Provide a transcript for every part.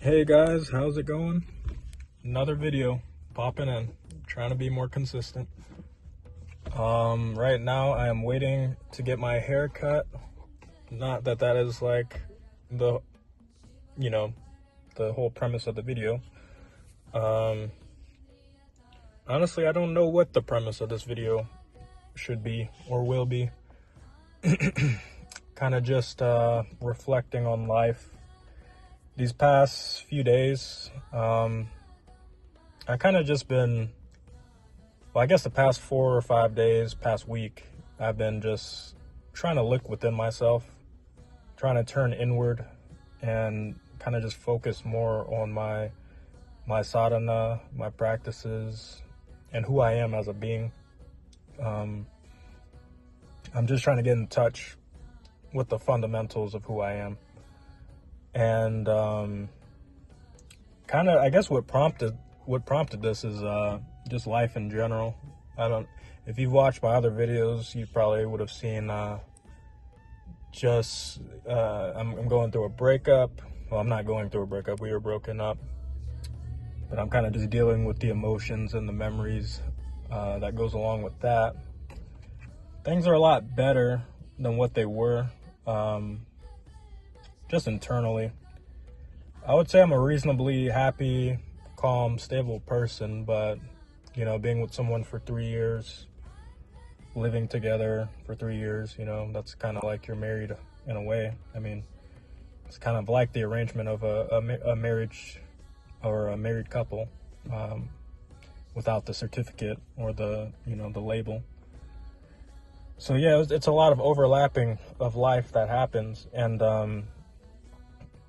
Hey guys, how's it going? Another video popping in, trying to be more consistent. Right now I am waiting to get my hair cut. Not that that is like the, the whole premise of the video. Honestly, I don't know what the premise of this video should be or will be. Kind of just reflecting on life. These past few days, I kind of just been, well, I guess the past 4 or 5 days, past week, I've been just trying to look within myself, trying to turn inward and kind of just focus more on my sadhana, my practices, and who I am as a being. I'm just trying to get in touch with the fundamentals of who I am. And kind of, I guess what prompted this is just life in general. If you've watched my other videos, you probably would have seen I'm going through a breakup. Well, I'm not going through a breakup. We were broken up. But I'm kind of just dealing with the emotions and the memories that goes along with that. Things are a lot better than what they were. Just internally, I would say I'm a reasonably happy, calm, stable person, but, being with someone for 3 years, living together for 3 years, that's kind of like you're married in a way. I mean, it's kind of like the arrangement of a marriage or a married couple without the certificate or the label. So yeah, it's a lot of overlapping of life that happens, and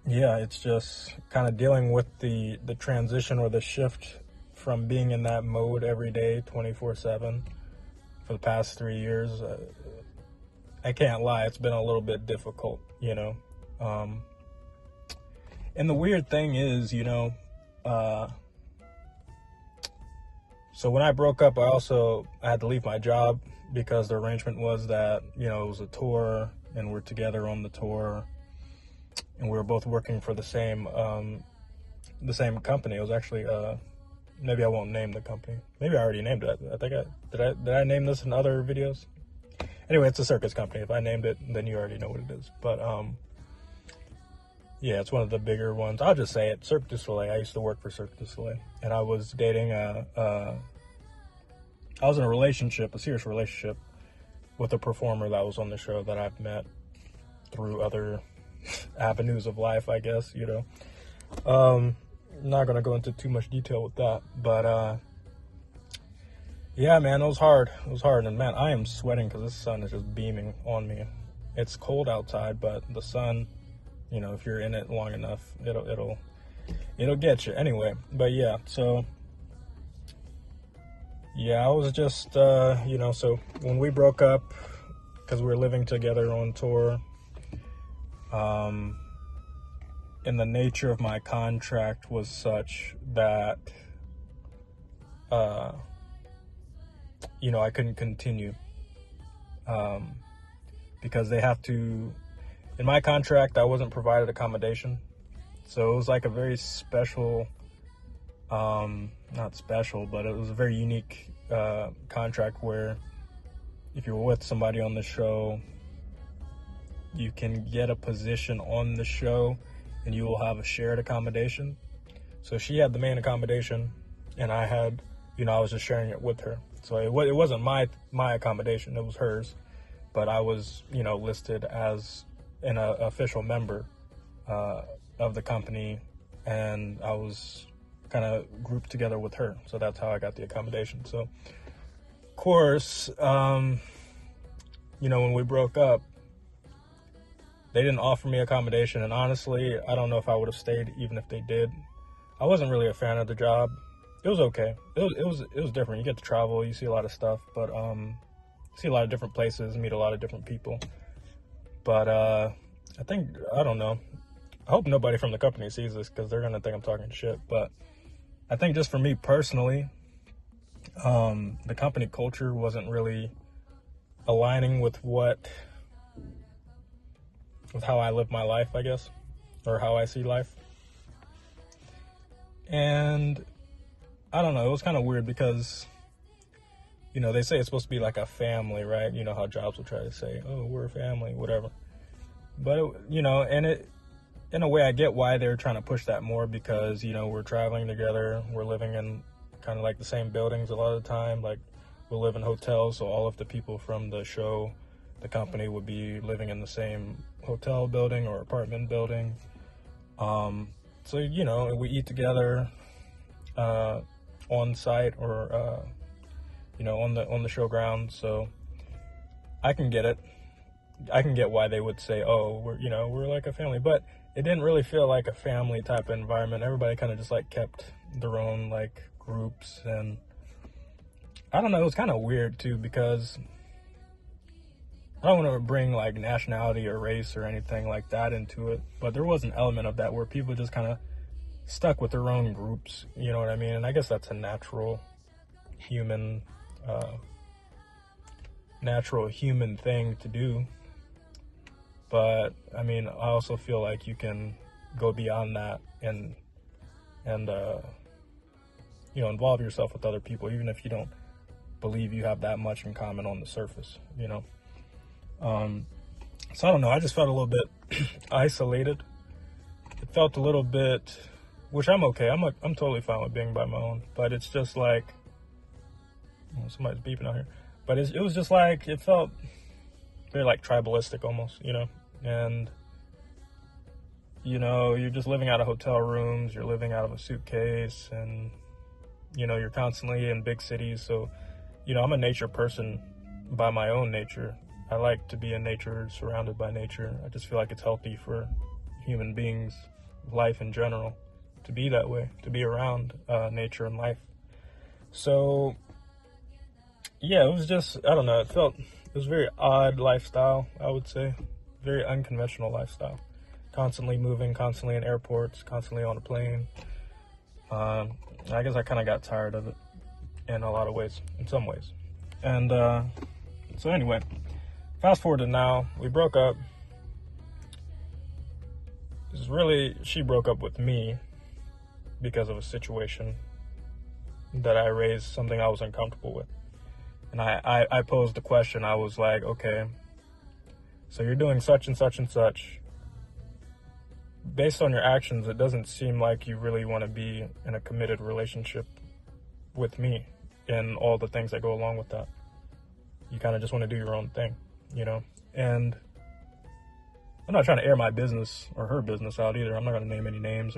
yeah, it's just kind of dealing with the transition or the shift from being in that mode every day, 24/7, for the past 3 years. I can't lie, it's been a little bit difficult, And the weird thing is, so when I broke up, I had to leave my job because the arrangement was that, it was a tour and we're together on the tour. And we were both working for the same company. It was actually, maybe I won't name the company. Maybe I already named it. I think did I name this in other videos? Anyway, it's a circus company. If I named it, then you already know what it is. But, yeah, it's one of the bigger ones. I'll just say it, Cirque du Soleil. I used to work for Cirque du Soleil. And I was dating I was in a serious relationship with a performer that was on the show that I've met through other avenues of life, I guess, I'm not gonna go into too much detail with that, but yeah, man, it was hard, and man, I am sweating because the sun is just beaming on me. It's cold outside, but the sun, if you're in it long enough, it'll get you anyway. But yeah, so yeah, I was just so when we broke up, because we were living together on tour, and the nature of my contract was such that, I couldn't continue, because they have to, in my contract, I wasn't provided accommodation. So it was like a very special, not special, but it was a very unique, contract where if you're with somebody on the show, you can get a position on the show and you will have a shared accommodation. So she had the main accommodation and I had, I was just sharing it with her. So it wasn't my accommodation, it was hers, but I was, listed as an official member of the company, and I was kind of grouped together with her. So that's how I got the accommodation. So of course, when we broke up, they didn't offer me accommodation, and honestly, I don't know if I would have stayed even if they did. I wasn't really a fan of the job. It was okay. It was different. You get to travel, you see a lot of stuff, but see a lot of different places, meet a lot of different people. But I don't know. I hope nobody from the company sees this because they're gonna think I'm talking shit. But I think just for me personally, the company culture wasn't really aligning with how I live my life, I guess, or how I see life. And I don't know, it was kind of weird because, they say it's supposed to be like a family, right? You know how jobs will try to say, oh, we're a family, whatever. But, in a way, I get why they're trying to push that more because, we're traveling together. We're living in kind of like the same buildings a lot of the time. Like, we'll live in hotels, so all of the people from the show, the company, would be living in the same hotel building or apartment building. So, we eat together on site or, on the show grounds. So I can get it. I can get why they would say, oh, we're like a family. But it didn't really feel like a family type of environment. Everybody kind of just like kept their own like groups. And I don't know, it was kind of weird too because I don't want to bring like nationality or race or anything like that into it, but there was an element of that where people just kind of stuck with their own groups, you know what I mean? And I guess that's a natural human thing to do. But I mean, I also feel like you can go beyond that and involve yourself with other people, even if you don't believe you have that much in common on the surface, So I don't know, I just felt a little bit isolated. It felt a little bit, which I'm okay. I'm totally fine with being by my own, but it's just like, somebody's beeping out here. But it was just like, it felt very like tribalistic almost, and you're just living out of hotel rooms, you're living out of a suitcase, and you're constantly in big cities. So I'm a nature person by my own nature. I like to be in nature, surrounded by nature. I just feel like it's healthy for human beings, life in general, to be that way, to be around nature and life. So yeah, it was just, I don't know, it was a very odd lifestyle, I would say. Very unconventional lifestyle. Constantly moving, constantly in airports, constantly on a plane. I guess I kind of got tired of it in a lot of ways, in some ways. And so anyway, fast forward to now, we broke up. She broke up with me because of a situation that I raised, something I was uncomfortable with. And I posed the question. I was like, okay, so you're doing such and such and such. Based on your actions, it doesn't seem like you really want to be in a committed relationship with me and all the things that go along with that. You kind of just want to do your own thing, And I'm not trying to air my business or her business out either. I'm not going to name any names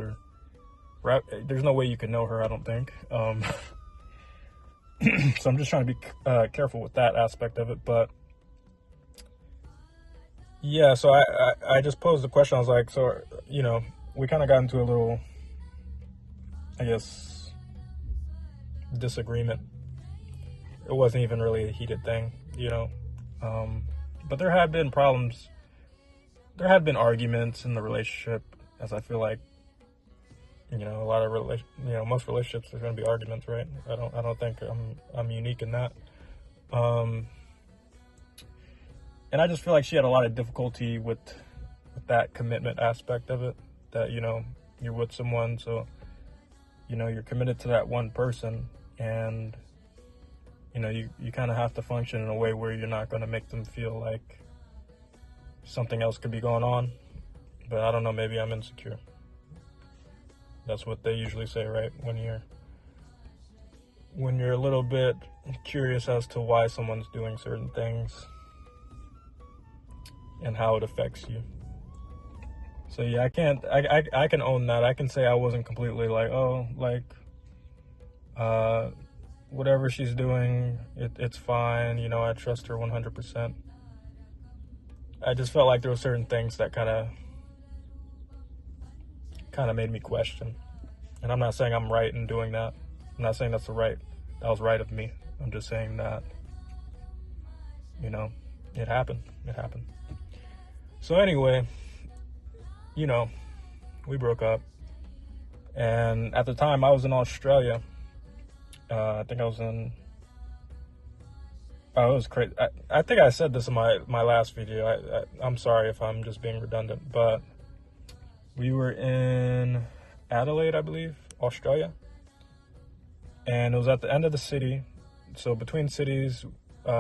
there's no way you can know her, I don't think. So I'm just trying to be careful with that aspect of it. But yeah, so I just posed the question. I was like, so, we kind of got into a little, I guess, disagreement. It wasn't even really a heated thing, but there had been problems. There had been arguments in the relationship, as I feel like, a lot of most relationships, there's going to be arguments, right? I don't think I'm unique in that. And I just feel like she had a lot of difficulty with that commitment aspect of it, that, you're with someone, so, you're committed to that one person, and, you kind of have to function in a way where you're not going to make them feel like something else could be going on. But I don't know, maybe I'm insecure. That's what they usually say, right? When you're a little bit curious as to why someone's doing certain things and how it affects you. So yeah, I can own that. I can say I wasn't completely like, whatever she's doing, it's fine. I trust her 100%. I just felt like there were certain things that kind of made me question. And I'm not saying I'm right in doing that. I'm not saying that was right of me. I'm just saying that, it happened. So anyway, we broke up. And at the time I was in Australia. I think I was in, it was crazy. I think I said this in my last video. I'm sorry if I'm just being redundant, but we were in Adelaide, I believe, Australia. And it was at the end of the city. So between cities,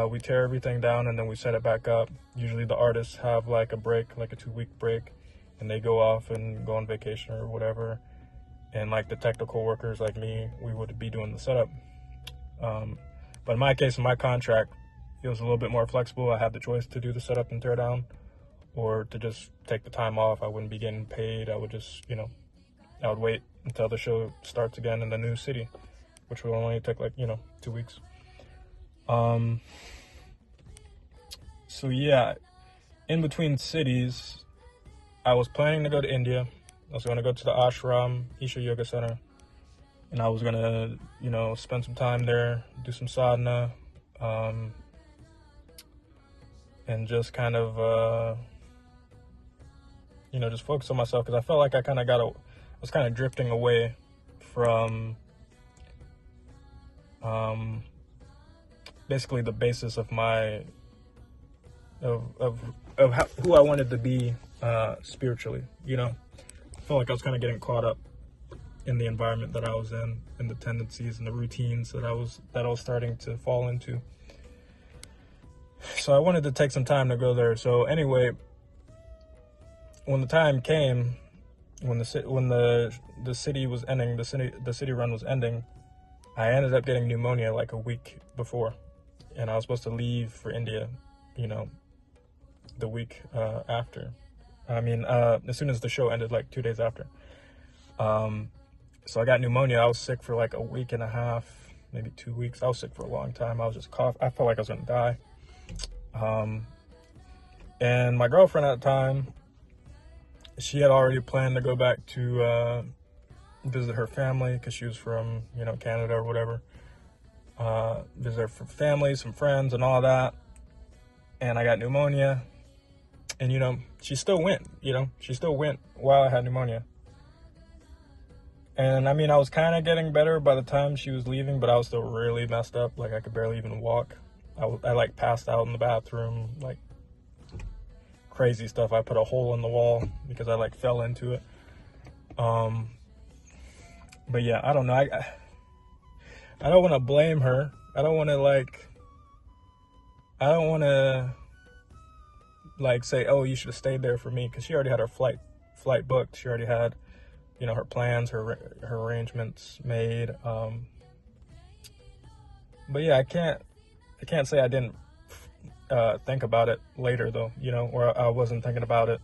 we tear everything down and then we set it back up. Usually the artists have like a break, like a 2-week break, and they go off and go on vacation or whatever. And like the technical workers like me, we would be doing the setup. But in my case, in my contract, it was a little bit more flexible. I had the choice to do the setup and tear down, or to just take the time off. I wouldn't be getting paid. I would just, I would wait until the show starts again in the new city, which will only take like, 2 weeks. So yeah, in between cities, I was planning to go to India. I was going to go to the ashram, Isha Yoga Center, and I was going to, spend some time there, do some sadhana, and just kind of, just focus on myself, because I felt like I was kind of drifting away from basically the basis of my of who I wanted to be spiritually. I felt like I was kind of getting caught up in the environment that I was in, and the tendencies and the routines that I was starting to fall into. So I wanted to take some time to go there. So anyway, when the time came, when the city was ending, the city run was ending, I ended up getting pneumonia like a week before, and I was supposed to leave for India, the week after. As soon as the show ended, like 2 days after. So I got pneumonia. I was sick for like a week and a half, maybe 2 weeks. I was sick for a long time. I was just coughing. I felt like I was going to die. And my girlfriend at the time, she had already planned to go back to visit her family, because she was from, Canada or whatever. Visit her family, some friends and all that. And I got pneumonia. And, she still went, she still went while I had pneumonia. And I was kind of getting better by the time she was leaving, but I was still really messed up. Like, I could barely even walk. I like passed out in the bathroom, like crazy stuff. I put a hole in the wall because I like fell into it. But yeah, I don't know. I don't want to blame her. I don't want to say, oh, you should have stayed there for me, because she already had her flight booked. She already had, her plans, her arrangements made. But yeah, I can't say I didn't think about it later though, or I wasn't thinking about it.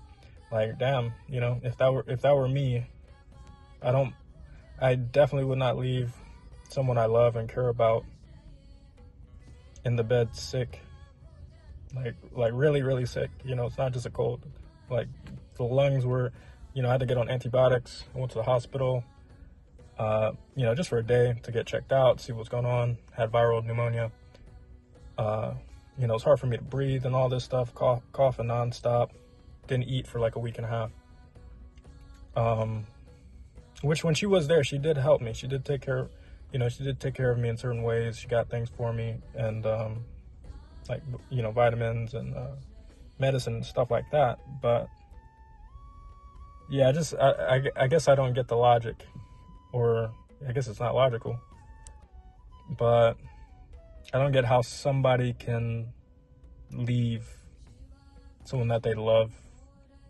Like, damn, if that were me, I definitely would not leave someone I love and care about in the bed sick. Like really, really sick. It's not just a cold. Like, the lungs were, I had to get on antibiotics. I went to the hospital, just for a day to get checked out, see what's going on. Had viral pneumonia. It's hard for me to breathe and all this stuff, coughing nonstop. Didn't eat for like a week and a half. Which, when she was there, she did help me. She did take care of me in certain ways. She got things for me, and vitamins and medicine and stuff like that. But yeah, I guess I don't get the logic, or I guess it's not logical, but I don't get how somebody can leave someone that they love,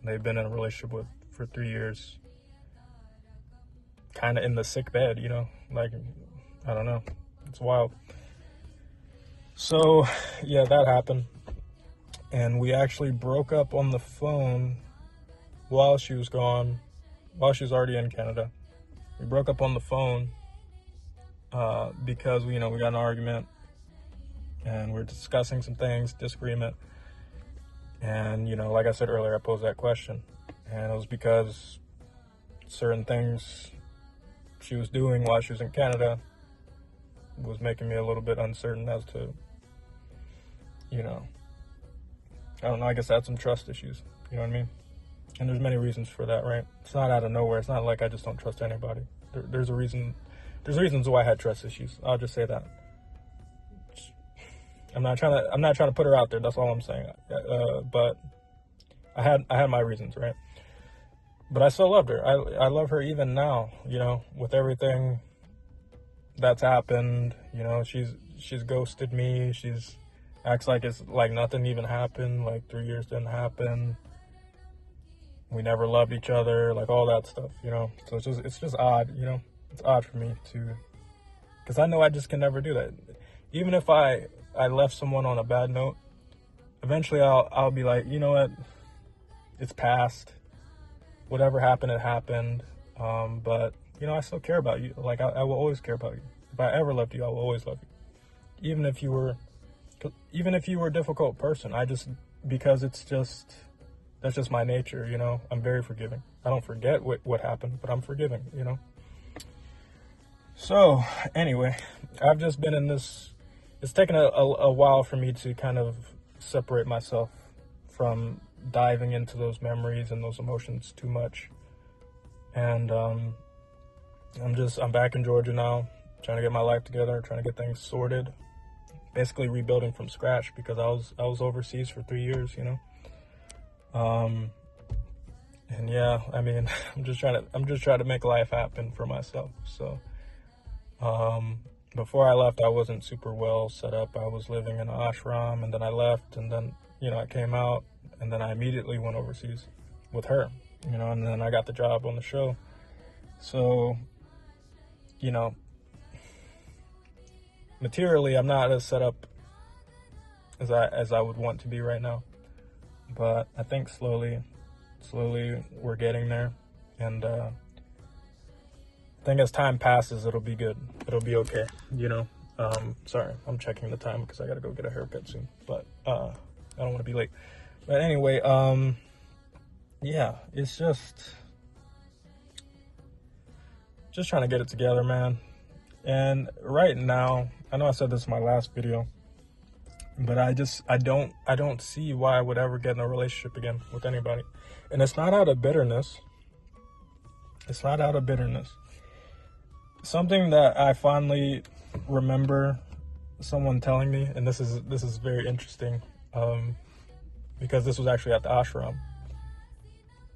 they've been in a relationship with for 3 years, kind of in the sick bed, like, I don't know. It's wild. So yeah, that happened. And we actually broke up on the phone while she was gone, while she was already in Canada. We broke up on the phone because we got in an argument, and we were discussing some things, disagreement. And, like I said earlier, I posed that question. And it was because certain things she was doing while she was in Canada was making me a little bit uncertain as to, I don't know, I guess I had some trust issues, you know what I mean? And there's many reasons for that, right? It's not out of nowhere. It's not like I just don't trust anybody. There's reasons why I had trust issues. I'll just say that. I'm not trying to put her out there. That's all I'm saying. But I had my reasons, right? but I still loved her. I love her even now, you know, with everything that's happened. You know, she's ghosted me. She's acts like it's like nothing even happened, like 3 years didn't happen. We never loved each other, like all that stuff, you know. So it's just odd, you know. It's odd for me to, because I know I just can never do that. Even if I left someone on a bad note, eventually I'll be like, you know what, it's past. Whatever happened, it happened. But you know, I still care about you. Like I will always care about you. If I ever loved you, I will always love you. Even if you were a difficult person, because that's just my nature, you know. I'm very forgiving. I don't forget what happened, but I'm forgiving, you know. So anyway, I've just been in this. It's taken a while for me to kind of separate myself from diving into those memories and those emotions too much. And I'm back in Georgia now, trying to get my life together, trying to get things sorted, basically rebuilding from scratch, because I was overseas for 3 years, you know. And yeah, I mean, I'm just trying to make life happen for myself. So, before I left, I wasn't super well set up. I was living in an ashram, and then I left, and then, you know, I came out, and then I immediately went overseas with her, you know, and then I got the job on the show. So, you know, materially, I'm not as set up as I would want to be right now. But I think slowly we're getting there, and I think as time passes, it'll be good. It'll be okay, you know. Sorry, I'm checking the time because I gotta go get a haircut soon, but I don't want to be late. But anyway, yeah, it's just trying to get it together, man. And right now, I know I said this in my last video, but I don't see why I would ever get in a relationship again with anybody. And it's not out of bitterness. It's not out of bitterness. Something that I finally remember someone telling me, and this is very interesting, because this was actually at the ashram.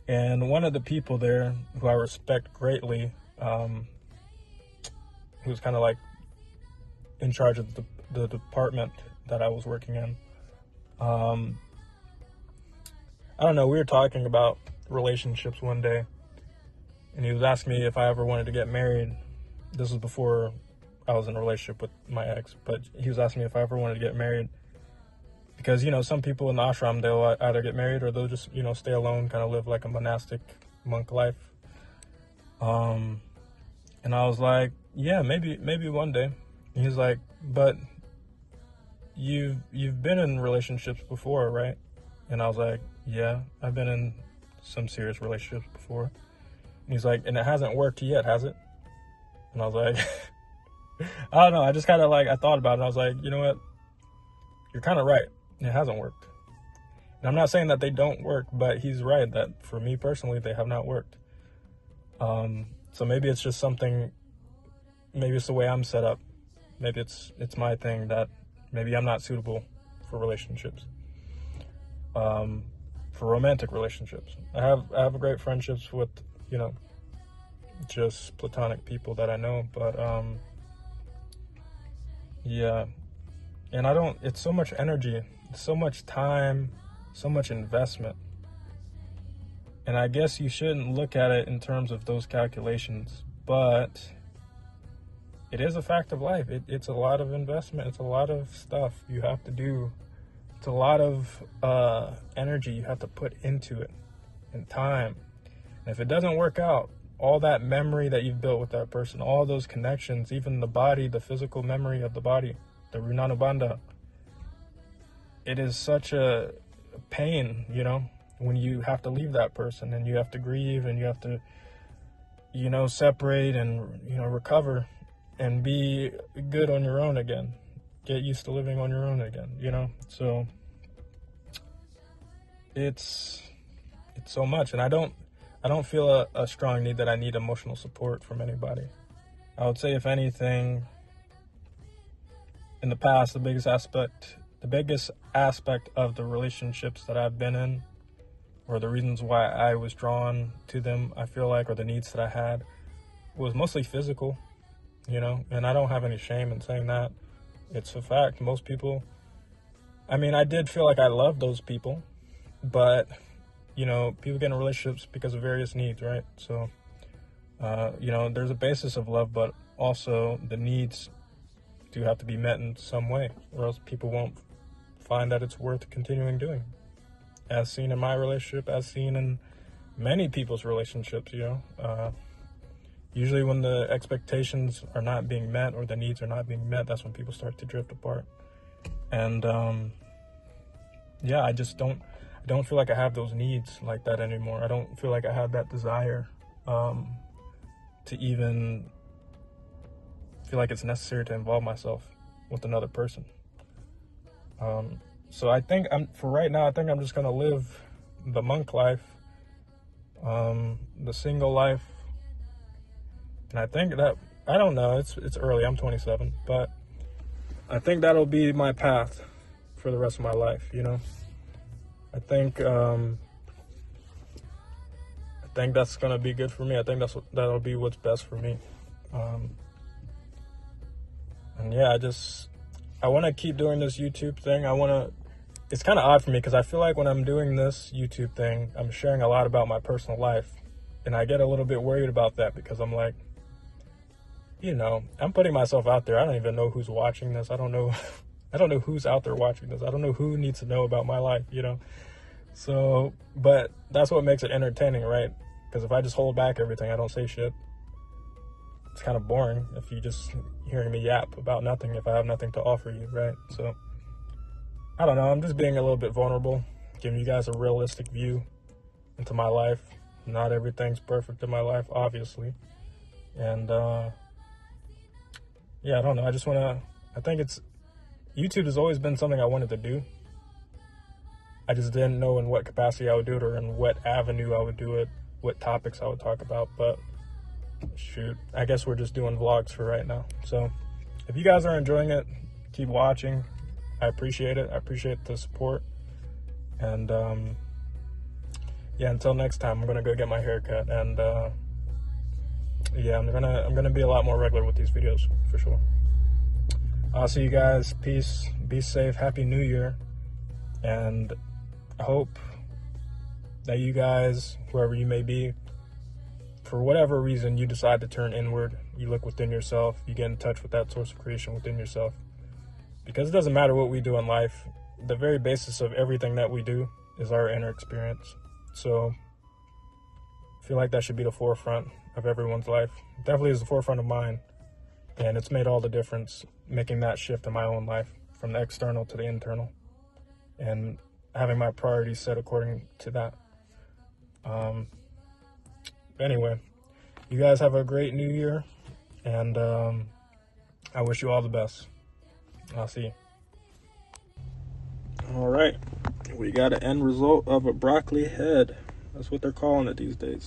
And one of the people there, who I respect greatly, who's kind of like in charge of the department that I was working in, I don't know, we were talking about relationships one day, and he was asking me if I ever wanted to get married. This was before I was in a relationship with my ex, but he was asking me if I ever wanted to get married, because, you know, some people in the ashram, they'll either get married or they'll just, you know, stay alone, kind of live like a monastic monk life. And I was like, yeah, maybe one day. And he's like, but you've been in relationships before, right? And I was like, yeah, I've been in some serious relationships before. And he's like, and it hasn't worked yet, has it? And I was like, I don't know. I just kind of like, I thought about it, and I was like, you know what? You're kind of right. It hasn't worked. And I'm not saying that they don't work, but he's right that for me personally, they have not worked. So maybe it's just something, maybe it's the way I'm set up. Maybe it's my thing that maybe I'm not suitable for relationships, for romantic relationships. I have great friendships with, you know, just platonic people that I know, but yeah. And it's so much energy, so much time, so much investment. And I guess you shouldn't look at it in terms of those calculations, but it is a fact of life. It's a lot of investment. It's a lot of stuff you have to do. It's a lot of energy you have to put into it, and time. And if it doesn't work out, all that memory that you've built with that person, all those connections, even the body, the physical memory of the body, the Runanubandha, it is such a pain, you know, when you have to leave that person and you have to grieve and you have to, you know, separate and, you know, recover and be good on your own again. Get used to living on your own again, you know? So it's so much. And I don't feel a strong need that I need emotional support from anybody. I would say, if anything, in the past, the biggest aspect of the relationships that I've been in or the reasons why I was drawn to them, I feel like, or the needs that I had, was mostly physical, you know, and I don't have any shame in saying that. It's a fact. Most people, I mean, I did feel like I loved those people, but, you know, people get in relationships because of various needs, right? So, you know, there's a basis of love, but also the needs do have to be met in some way, or else people won't find that it's worth continuing doing. As seen in my relationship, as seen in many people's relationships, you know. Usually when the expectations are not being met or the needs are not being met, that's when people start to drift apart. And yeah, I don't feel like I have those needs like that anymore. I don't feel like I have that desire to even feel like it's necessary to involve myself with another person. So I think for right now, I think I'm just gonna live the monk life, the single life. And I think that, I don't know, it's early, I'm 27, but I think that'll be my path for the rest of my life, you know. I think that's gonna be good for me. I think that'll be what's best for me. And yeah, I want to keep doing this YouTube thing. It's kind of odd for me because I feel like when I'm doing this YouTube thing, I'm sharing a lot about my personal life. And I get a little bit worried about that because I'm like, you know, I'm putting myself out there. I don't even know who's watching this. I don't know who's out there watching this. I don't know who needs to know about my life, you know? So, but that's what makes it entertaining, right? Because if I just hold back everything, I don't say shit, it's kind of boring if you just hearing me yap about nothing, if I have nothing to offer you, right? So, I don't know. I'm just being a little bit vulnerable, giving you guys a realistic view into my life. Not everything's perfect in my life, obviously. And, yeah, I don't know. I think YouTube has always been something I wanted to do. I just didn't know in what capacity I would do it or in what avenue I would do it, what topics I would talk about. But shoot, I guess we're just doing vlogs for right now. So if you guys are enjoying it, keep watching. I appreciate it. I appreciate the support. And yeah, until next time, I'm gonna go get my hair cut. And yeah, I'm gonna be a lot more regular with these videos for sure. I'll see you guys. Peace. Be safe. Happy New Year. And I hope that you guys, whoever you may be, for whatever reason you decide to turn inward, you look within yourself, you get in touch with that source of creation within yourself. Because it doesn't matter what we do in life, the very basis of everything that we do is our inner experience. So I feel like that should be the forefront of everyone's life. It definitely is the forefront of mine. And it's made all the difference making that shift in my own life from the external to the internal. And having my priorities set according to that. Anyway, you guys have a great new year, and I wish you all the best. I'll see you. All right, we got an end result of a broccoli head. That's what they're calling it these days.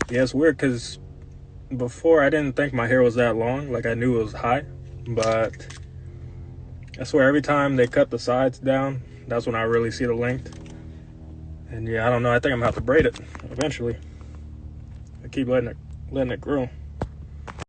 Yeah, it's weird because before I didn't think my hair was that long. Like, I knew it was high, but I swear every time they cut the sides down, that's when I really see the length. And yeah, I don't know. I think I'm gonna have to braid it eventually. I keep letting it grow.